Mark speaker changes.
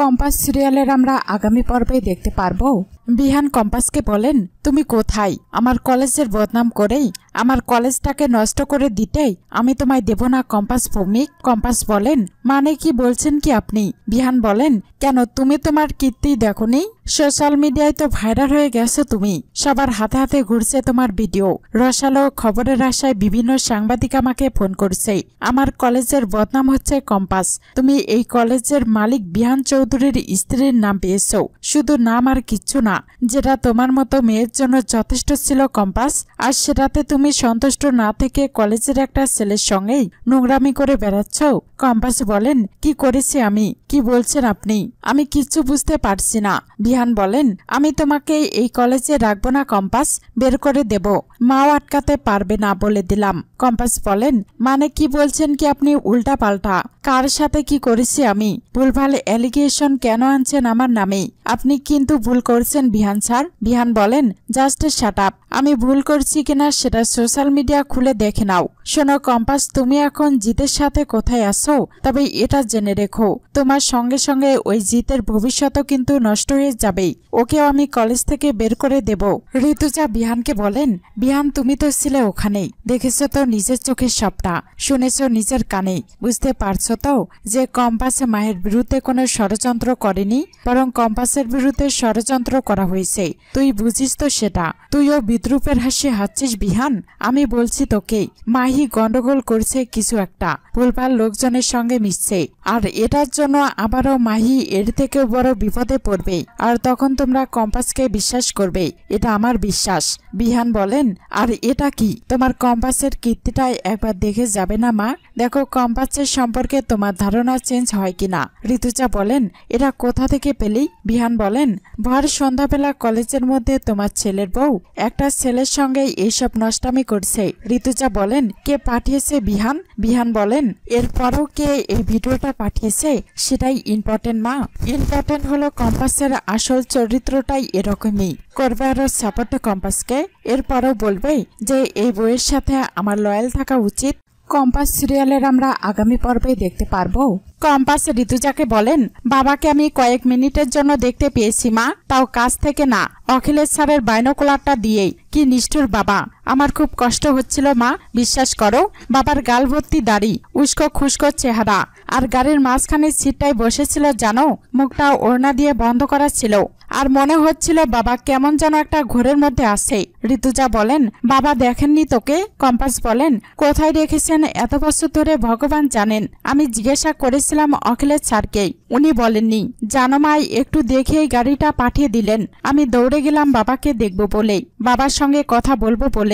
Speaker 1: Compass সিরিয়ালের আমরা আগামী পর্বে দেখতে পারবো বিহান কম্পাসকে বলেন, তুমি কোথায়? আমার কলেজের বদনাম করেই আমার কলেজটাকে নষ্ট করে দিতেই আমি তোমায় দেব না কম্পাস ভৌমিক। কম্পাস বলেন, মানে কি বলছেন কি আপনি? বিহান বলেন, কেন তুমি তোমার কীর্তি দেখোনি? সোশ্যাল মিডিয়ায় তো ভাইরাল হয়ে গেছো তুমি, সবার হাতে হাতে ঘুরছে তোমার ভিডিও। রসালো খবরের আশায় বিভিন্ন সাংবাদিক আমাকে ফোন করছে। আমার কলেজের বদনাম হচ্ছে কম্পাস। তুমি এই কলেজের মালিক বিহান চৌধুরীর স্ত্রীর নাম পেয়েছো, শুধু নাম আর কিচ্ছু না, যেটা তোমার মতো মেয়ের জন্য যথেষ্ট ছিল কম্পাস। আর সেটাতে তুমি সন্তুষ্ট না থেকে কলেজের একটা ছেলের সঙ্গেই নোংরামি করে বেড়াচ্ছ। কম্পাস বলেন, কি করেছি আমি? কি বলছেন আপনি? আমি কিচ্ছু বুঝতে পারছি না। বিহান বলেন, আমি তোমাকে এই কলেজে রাখবো না কম্পাস, বের করে দেব। মাও আটকাতে পারবে না বলে দিলাম। কম্পাস বলেন, মানে কি বলছেন কি আপনি উল্টা পাল্টা? কার সাথে কি করেছি আমি? ভুলভাল অ্যালিগেশন কেন আনছেন আমার নামে? আপনি কিন্তু ভুল করছেন বিহান স্যার। বিহান বলেন, জাস্ট শাট আপ। আমি ভুল করছি কিনা সেটা সোশ্যাল মিডিয়া খুলে দেখে নাও। শোনো কম্পাস, তুমি এখন জিতের সাথে কোথায় আছো? তবে এটা জেনে রেখো, তোমার সঙ্গে সঙ্গে ওই জিতের ভবিষ্যৎও কিন্তু নষ্ট হয়ে যাবে। ওকেও আমি কলেজ থেকে বের করে দেব। ঋতুজা বিহানকে বলেন, বিহান তুমি তো ছিলে ওখানেই, দেখেছো তো নিজের চোখের সবটা, শুনেছো নিজের কানে, বুঝতে পারছো তো যে কম্পাস মায়ের বিরুদ্ধে কোনো ষড়যন্ত্র করেনি, বরং কম্পাসের বিরুদ্ধে ষড়যন্ত্র করা হয়েছে। তুই বুঝিস তো সেটা? তুইও বিদ্রুপের হাসি হাসছিস বিহান। আমি বলছি তোকে, মাহি গন্ডগোল করছে কিছু একটা, ভুলভাল লোকজনের সঙ্গে মিশছে, আর এটার জন্য আবারও মাহি এর থেকেও বড় বিপদে পড়বে। আর তখন তোমরা কম্পাসকে বিশ্বাস করবে, এটা আমার বিশ্বাস। বিহান বলেন, আর এটা কি? তোমার কম্পাসের কীর্তিটাই একবার দেখে যাবে না মা? দেখো কম্পাসের সম্পর্কে তোমার ধারণা চেঞ্জ হয় কিনা। ঋতুজা বলেন, এটা কোথা থেকে পেলি? বিহান বলেন, ভর সন্ধ্যাবেলা কলেজের মধ্যে তোমার ছেলের বউ একটা ছেলের সঙ্গে এইসব নষ্টামি করছে। ঋতুজা বলেন, কে পাঠিয়েছে বিহান? বিহান বলেন, এরপরও কে এই ভিডিওটা পাঠিয়েছে সেটাই ইম্পর্টেন্ট মা। ইম্পর্টেন্ট হলো কম্পাসের আসল চরিত্রটাই এরকমই। করবে আরো সাপোর্ট কম্পাসকে, এরপরও বলবে যে এই বইয়ের সাথে আমার লয়াল থাকা উচিত। কম্পাস সিরিয়ালের আমরা আগামী পর্বে দেখতে পারবো কম্পাস ঋতুজাকে বলেন, বাবাকে আমি কয়েক মিনিটের জন্য দেখতে পেয়েছি মা, তাও কাছ থেকে না, অখিলেশ স্যারের বাইনোকুলারটা দিয়েই। কি নিষ্ঠুর বাবা, আমার খুব কষ্ট হচ্ছিল মা, বিশ্বাস করো। বাবার গাল ভর্তি দাড়ি, উস্কো খুস্কো চেহারা, আর গাড়ির মাঝখানে সিটটায় বসেছিল জানো, মুখটা ওড়না দিয়ে বন্ধ করা ছিল, আর মনে হচ্ছিল বাবা কেমন যেন একটা ঘোরের মধ্যে আছে। ঋতুজা বলেন, বাবা দেখেননি তোকে? কম্পাস বলেন, কোথায় রেখেছেন এত বছর ধরে ভগবান জানেন। আমি জিজ্ঞাসা করেছিলাম অখিলেশ স্যারকে, উনি বলেননি। জানো মাই একটু দেখেই গাড়িটা পাঠিয়ে দিলেন। আমি দৌড়ে গেলাম বাবাকে দেখব বলেই, বাবার সঙ্গে কথা বলবো বলেই।